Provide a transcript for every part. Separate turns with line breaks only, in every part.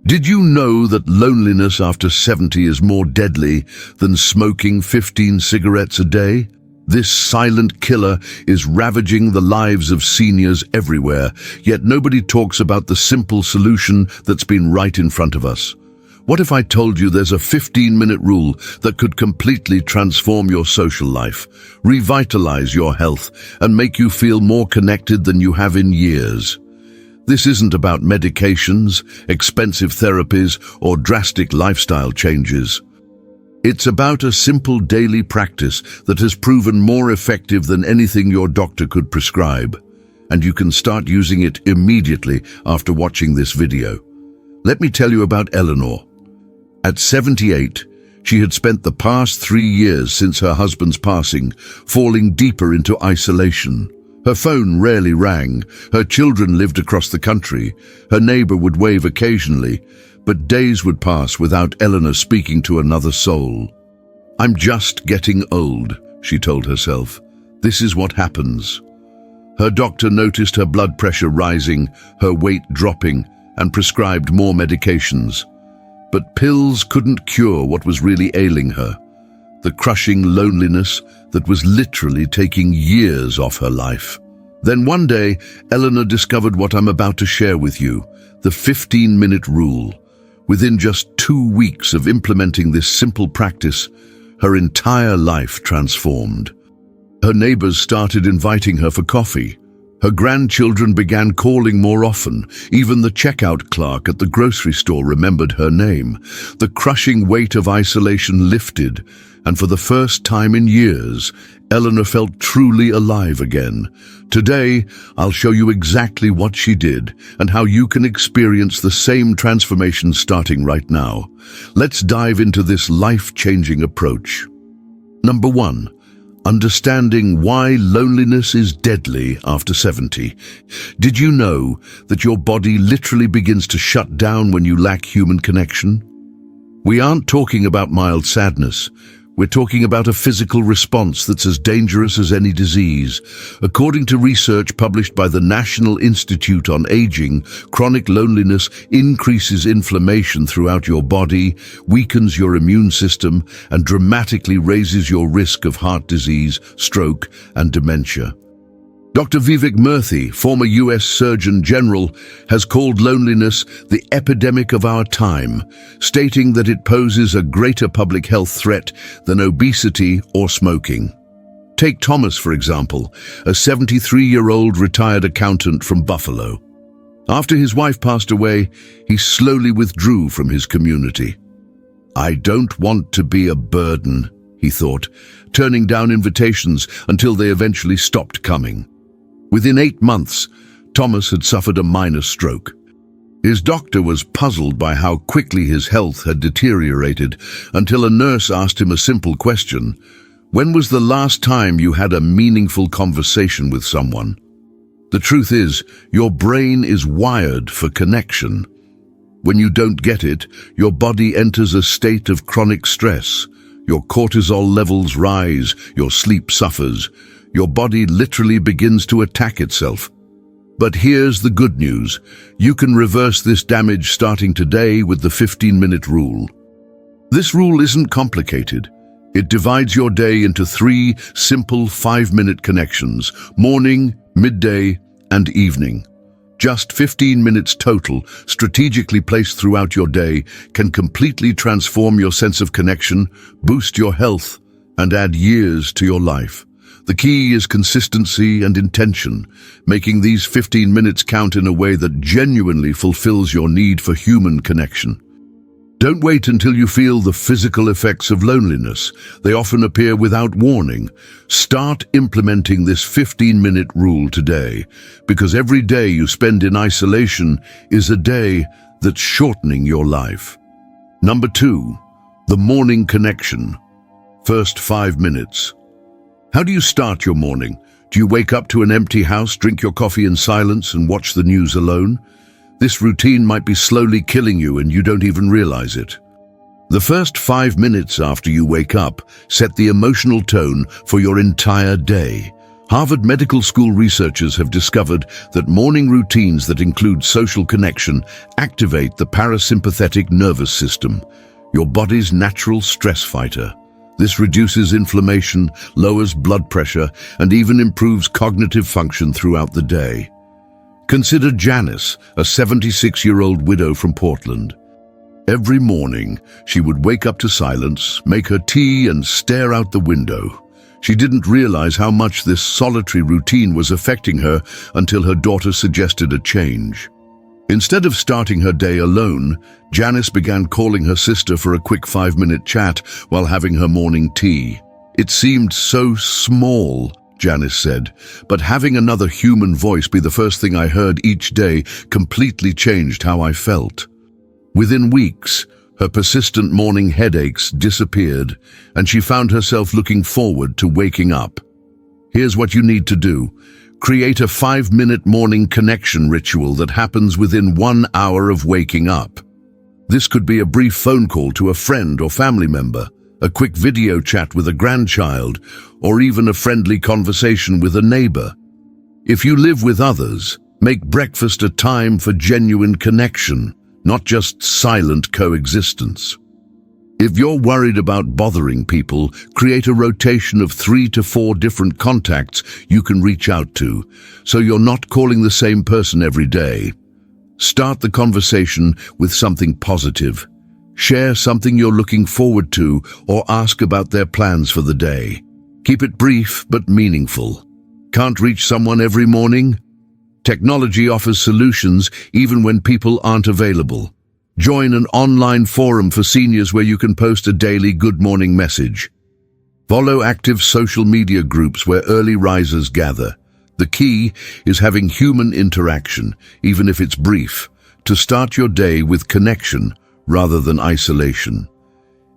Did you know that loneliness after 70 is more deadly than smoking 15 cigarettes a day? This silent killer is ravaging the lives of seniors everywhere, yet nobody talks about the simple solution that's been right in front of us. What if I told you there's a 15-minute rule that could completely transform your social life, revitalize your health, and make you feel more connected than you have in years? This isn't about medications, expensive therapies, or drastic lifestyle changes. It's about a simple daily practice that has proven more effective than anything your doctor could prescribe. And you can start using it immediately after watching this video. Let me tell you about Eleanor. At 78, she had spent the past 3 years since her husband's passing falling deeper into isolation. Her phone rarely rang, her children lived across the country, her neighbor would wave occasionally, but days would pass without Eleanor speaking to another soul. "I'm just getting old," she told herself. "This is what happens." Her doctor noticed her blood pressure rising, her weight dropping, and prescribed more medications. But pills couldn't cure what was really ailing her, the crushing loneliness that was literally taking years off her life. Then one day, Eleanor discovered what I'm about to share with you, the 15-minute rule. Within just 2 weeks of implementing this simple practice, her entire life transformed. Her neighbors started inviting her for coffee. Her grandchildren began calling more often. Even the checkout clerk at the grocery store remembered her name. The crushing weight of isolation lifted, and for the first time in years, Eleanor felt truly alive again. Today, I'll show you exactly what she did and how you can experience the same transformation starting right now. Let's dive into this life-changing approach. Number 1. Understanding why loneliness is deadly after 70. Did you know that your body literally begins to shut down when you lack human connection? We aren't talking about mild sadness. We're talking about a physical response that's as dangerous as any disease. According to research published by the National Institute on Aging, chronic loneliness increases inflammation throughout your body, weakens your immune system, and dramatically raises your risk of heart disease, stroke, and dementia. Dr. Vivek Murthy, former US Surgeon General, has called loneliness the epidemic of our time, stating that it poses a greater public health threat than obesity or smoking. Take Thomas, for example, a 73-year-old retired accountant from Buffalo. After his wife passed away, he slowly withdrew from his community. "I don't want to be a burden," he thought, turning down invitations until they eventually stopped coming. Within 8 months, Thomas had suffered a minor stroke. His doctor was puzzled by how quickly his health had deteriorated until a nurse asked him a simple question: "When was the last time you had a meaningful conversation with someone?" The truth is, your brain is wired for connection. When you don't get it, your body enters a state of chronic stress. Your cortisol levels rise, your sleep suffers. Your body literally begins to attack itself. But here's the good news. You can reverse this damage starting today with the 15-minute rule. This rule isn't complicated. It divides your day into 3 simple 5-minute connections: morning, midday, and evening. Just 15 minutes total, strategically placed throughout your day, can completely transform your sense of connection, boost your health, and add years to your life. The key is consistency and intention, making these 15 minutes count in a way that genuinely fulfills your need for human connection. Don't wait until you feel the physical effects of loneliness. They often appear without warning. Start implementing this 15-minute rule today, because every day you spend in isolation is a day that's shortening your life. Number 2, the morning connection. First 5 minutes. How do you start your morning? Do you wake up to an empty house, drink your coffee in silence, and watch the news alone? This routine might be slowly killing you and you don't even realize it. The first 5 minutes after you wake up set the emotional tone for your entire day. Harvard Medical School researchers have discovered that morning routines that include social connection activate the parasympathetic nervous system, your body's natural stress fighter. This reduces inflammation, lowers blood pressure, and even improves cognitive function throughout the day. Consider Janice, a 76-year-old widow from Portland. Every morning, she would wake up to silence, make her tea, and stare out the window. She didn't realize how much this solitary routine was affecting her until her daughter suggested a change. Instead of starting her day alone, Janice began calling her sister for a quick 5-minute chat while having her morning tea. It seemed so small, Janice said, but having another human voice be the first thing I heard each day completely changed how I felt. Within weeks, her persistent morning headaches disappeared, and she found herself looking forward to waking up. Here's what you need to do. Create a 5-minute morning connection ritual that happens within 1 hour of waking up. This could be a brief phone call to a friend or family member, a quick video chat with a grandchild, or even a friendly conversation with a neighbor. If you live with others, make breakfast a time for genuine connection, not just silent coexistence. If you're worried about bothering people, create a rotation of 3 to 4 different contacts you can reach out to, so you're not calling the same person every day. Start the conversation with something positive. Share something you're looking forward to or ask about their plans for the day. Keep it brief but meaningful. Can't reach someone every morning? Technology offers solutions even when people aren't available. Join an online forum for seniors where you can post a daily good morning message. Follow active social media groups where early risers gather. The key is having human interaction, even if it's brief, to start your day with connection rather than isolation.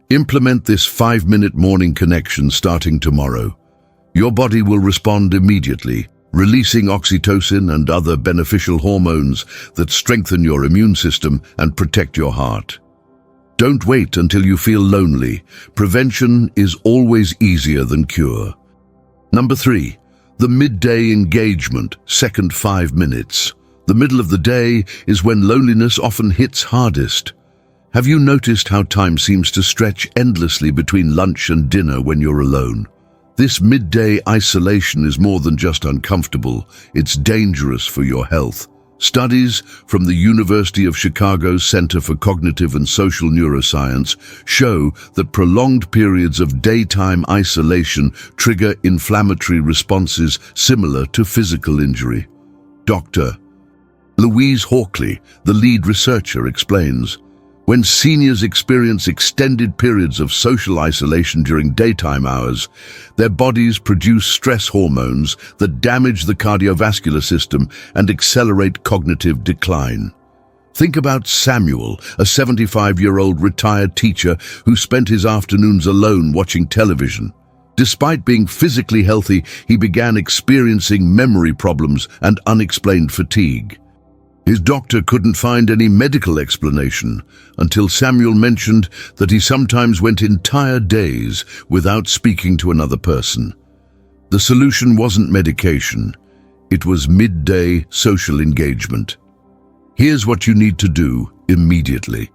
Implement this 5-minute morning connection starting tomorrow. Your body will respond immediately, releasing oxytocin and other beneficial hormones that strengthen your immune system and protect your heart. Don't wait until you feel lonely. Prevention is always easier than cure. Number 3, the midday engagement, second 5 minutes. The middle of the day is when loneliness often hits hardest. Have you noticed how time seems to stretch endlessly between lunch and dinner when you're alone? This midday isolation is more than just uncomfortable, it's dangerous for your health. Studies from the University of Chicago's Center for Cognitive and Social Neuroscience show that prolonged periods of daytime isolation trigger inflammatory responses similar to physical injury. Dr. Louise Hawkley, the lead researcher, explains, when seniors experience extended periods of social isolation during daytime hours, their bodies produce stress hormones that damage the cardiovascular system and accelerate cognitive decline. Think about Samuel, a 75-year-old retired teacher who spent his afternoons alone watching television. Despite being physically healthy, he began experiencing memory problems and unexplained fatigue. His doctor couldn't find any medical explanation until Samuel mentioned that he sometimes went entire days without speaking to another person. The solution wasn't medication, it was midday social engagement. Here's what you need to do immediately.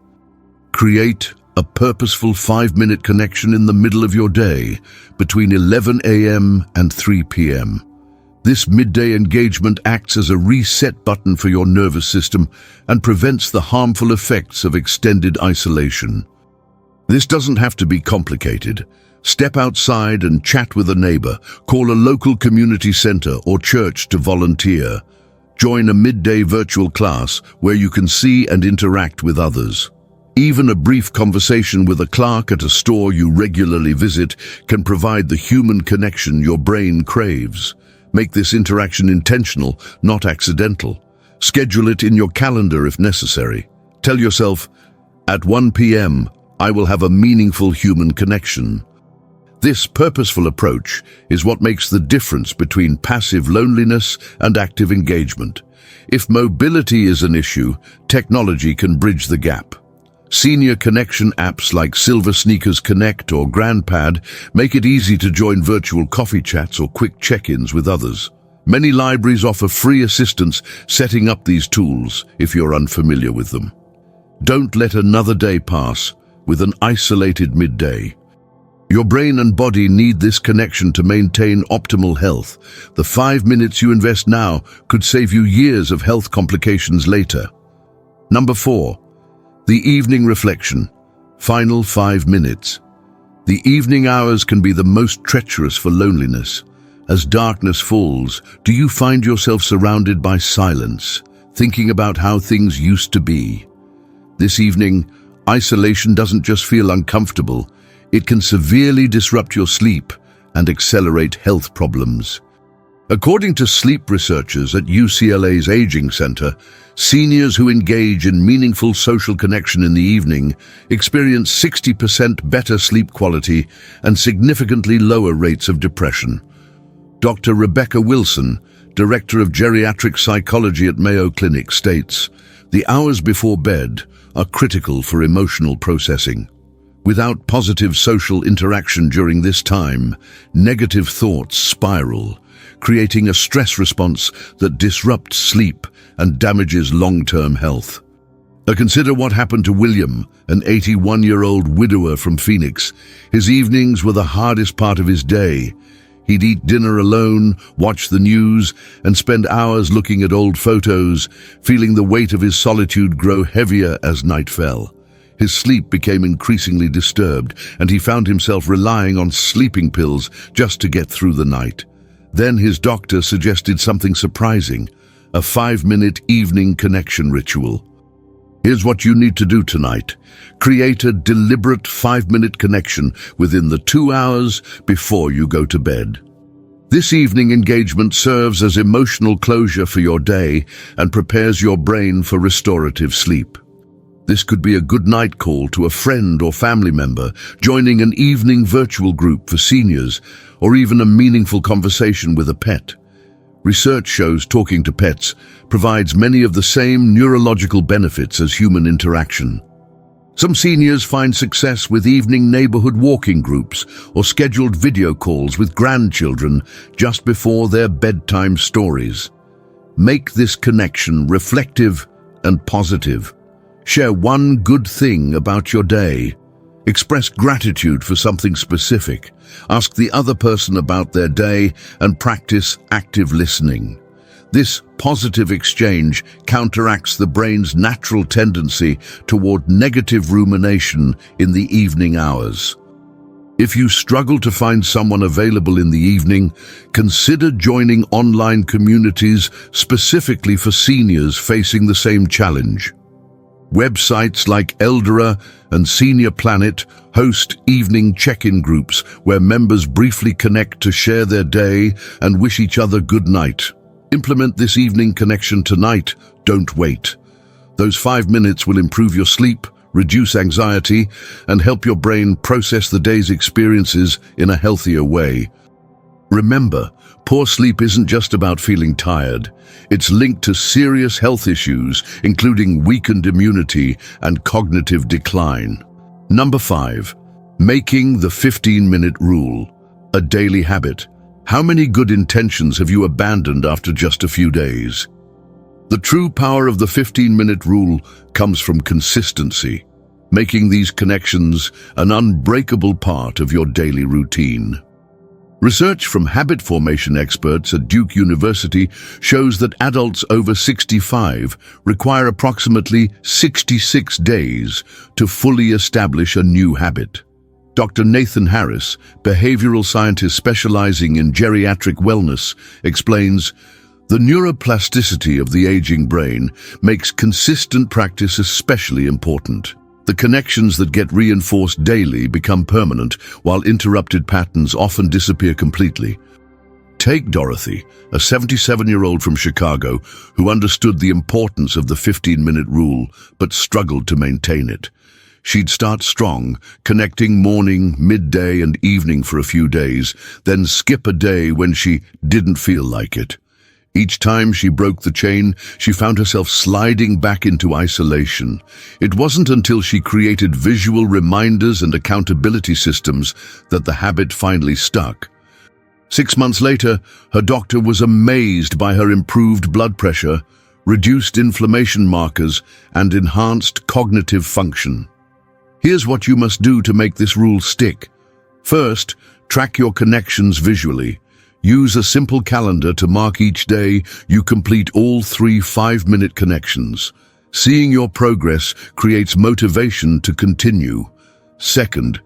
Create a purposeful 5-minute connection in the middle of your day between 11 a.m. and 3 p.m. This midday engagement acts as a reset button for your nervous system and prevents the harmful effects of extended isolation. This doesn't have to be complicated. Step outside and chat with a neighbor, call a local community center or church to volunteer. Join a midday virtual class where you can see and interact with others. Even a brief conversation with a clerk at a store you regularly visit can provide the human connection your brain craves. Make this interaction intentional, not accidental. Schedule it in your calendar if necessary. Tell yourself, at 1 p.m., I will have a meaningful human connection. This purposeful approach is what makes the difference between passive loneliness and active engagement. If mobility is an issue, technology can bridge the gap. Senior connection apps like Silver Sneakers Connect or GrandPad make it easy to join virtual coffee chats or quick check-ins with others. Many libraries offer free assistance setting up these tools if you're unfamiliar with them. Don't let another day pass with an isolated midday. Your brain and body need this connection to maintain optimal health. The 5 minutes you invest now could save you years of health complications later. Number 4. The evening reflection. Final 5 minutes. The evening hours can be the most treacherous for loneliness. As darkness falls, do you find yourself surrounded by silence, thinking about how things used to be? This evening, isolation doesn't just feel uncomfortable, it can severely disrupt your sleep and accelerate health problems. According to sleep researchers at UCLA's Aging Center, seniors who engage in meaningful social connection in the evening experience 60% better sleep quality and significantly lower rates of depression. Dr. Rebecca Wilson, Director of Geriatric Psychology at Mayo Clinic, states, "The hours before bed are critical for emotional processing. Without positive social interaction during this time, negative thoughts spiral, creating a stress response that disrupts sleep and damages long-term health." Consider what happened to William, an 81-year-old widower from Phoenix. His evenings were the hardest part of his day. He'd eat dinner alone, watch the news, and spend hours looking at old photos, feeling the weight of his solitude grow heavier as night fell. His sleep became increasingly disturbed, and he found himself relying on sleeping pills just to get through the night. Then his doctor suggested something surprising, a 5-minute evening connection ritual. Here's what you need to do tonight. Create a deliberate 5-minute connection within the 2 hours before you go to bed. This evening engagement serves as emotional closure for your day and prepares your brain for restorative sleep. This could be a good night call to a friend or family member, joining an evening virtual group for seniors, or even a meaningful conversation with a pet. Research shows talking to pets provides many of the same neurological benefits as human interaction. Some seniors find success with evening neighborhood walking groups or scheduled video calls with grandchildren just before their bedtime stories. Make this connection reflective and positive. Share one good thing about your day. Express gratitude for something specific. Ask the other person about their day and practice active listening. This positive exchange counteracts the brain's natural tendency toward negative rumination in the evening hours. If you struggle to find someone available in the evening, consider joining online communities specifically for seniors facing the same challenge. Websites like Eldera and Senior Planet host evening check-in groups where members briefly connect to share their day and wish each other good night. Implement this evening connection tonight. Don't wait. Those 5 minutes will improve your sleep, reduce anxiety, and help your brain process the day's experiences in a healthier way. Remember, poor sleep isn't just about feeling tired. It's linked to serious health issues, including weakened immunity and cognitive decline. Number 5. Making the 15-minute rule a daily habit. How many good intentions have you abandoned after just a few days? The true power of the 15-minute rule comes from consistency, making these connections an unbreakable part of your daily routine. Research from habit formation experts at Duke University shows that adults over 65 require approximately 66 days to fully establish a new habit. Dr. Nathan Harris, behavioral scientist specializing in geriatric wellness, explains, "The neuroplasticity of the aging brain makes consistent practice especially important. The connections that get reinforced daily become permanent, while interrupted patterns often disappear completely." Take Dorothy, a 77-year-old from Chicago who understood the importance of the 15-minute rule but struggled to maintain it. She'd start strong, connecting morning, midday, and evening for a few days, then skip a day when she didn't feel like it. Each time she broke the chain, she found herself sliding back into isolation. It wasn't until she created visual reminders and accountability systems that the habit finally stuck. 6 months later, her doctor was amazed by her improved blood pressure, reduced inflammation markers, and enhanced cognitive function. Here's what you must do to make this rule stick. First, track your connections visually. Use a simple calendar to mark each day you complete all 3 5-minute connections. Seeing your progress creates motivation to continue. Second,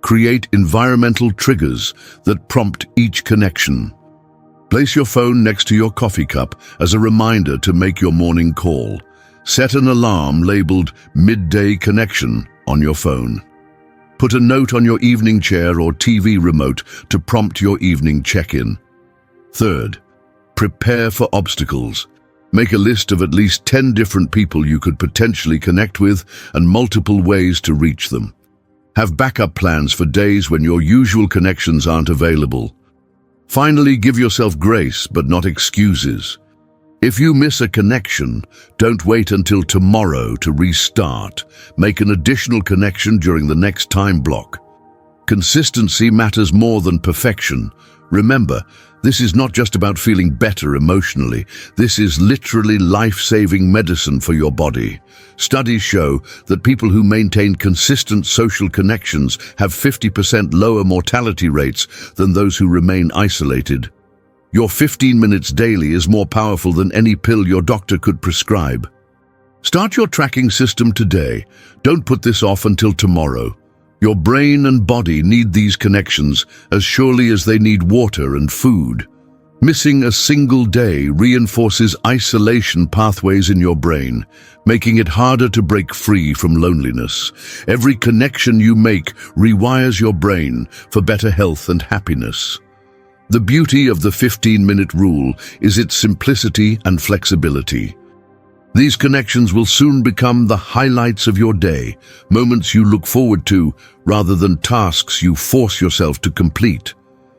create environmental triggers that prompt each connection. Place your phone next to your coffee cup as a reminder to make your morning call. Set an alarm labeled Midday Connection on your phone. Put a note on your evening chair or TV remote to prompt your evening check-in. Third, prepare for obstacles. Make a list of at least 10 different people you could potentially connect with and multiple ways to reach them. Have backup plans for days when your usual connections aren't available. Finally, give yourself grace, but not excuses. If you miss a connection, don't wait until tomorrow to restart. Make an additional connection during the next time block. Consistency matters more than perfection. Remember, this is not just about feeling better emotionally. This is literally life-saving medicine for your body. Studies show that people who maintain consistent social connections have 50% lower mortality rates than those who remain isolated. Your 15 minutes daily is more powerful than any pill your doctor could prescribe. Start your tracking system today. Don't put this off until tomorrow. Your brain and body need these connections as surely as they need water and food. Missing a single day reinforces isolation pathways in your brain, making it harder to break free from loneliness. Every connection you make rewires your brain for better health and happiness. The beauty of the 15-minute rule is its simplicity and flexibility. These connections will soon become the highlights of your day, moments you look forward to rather than tasks you force yourself to complete.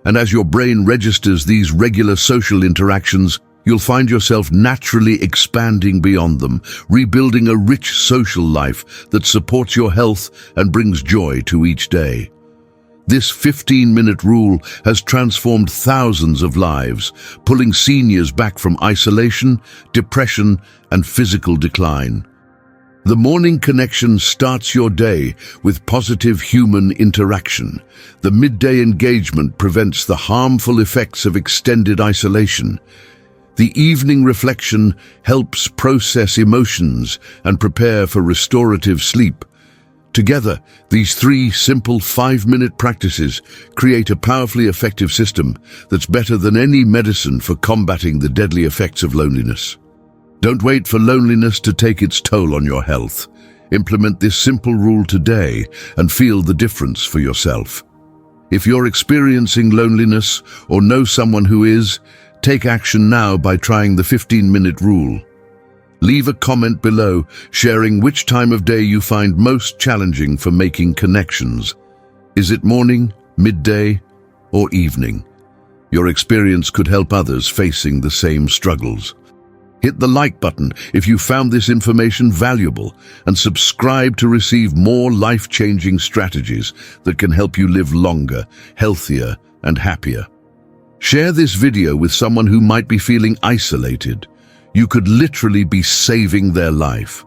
And as your brain registers these regular social interactions, you'll find yourself naturally expanding beyond them, rebuilding a rich social life that supports your health and brings joy to each day. This 15-minute rule has transformed thousands of lives, pulling seniors back from isolation, depression, and physical decline. The morning connection starts your day with positive human interaction. The midday engagement prevents the harmful effects of extended isolation. The evening reflection helps process emotions and prepare for restorative sleep. Together, these 3 simple 5-minute practices create a powerfully effective system that's better than any medicine for combating the deadly effects of loneliness. Don't wait for loneliness to take its toll on your health. Implement this simple rule today and feel the difference for yourself. If you're experiencing loneliness or know someone who is, take action now by trying the 15-minute rule. Leave a comment below sharing which time of day you find most challenging for making connections. Is it morning, midday, or evening? Your experience could help others facing the same struggles. Hit the like button if you found this information valuable and subscribe to receive more life-changing strategies that can help you live longer, healthier, and happier. Share this video with someone who might be feeling isolated. You could literally be saving their life.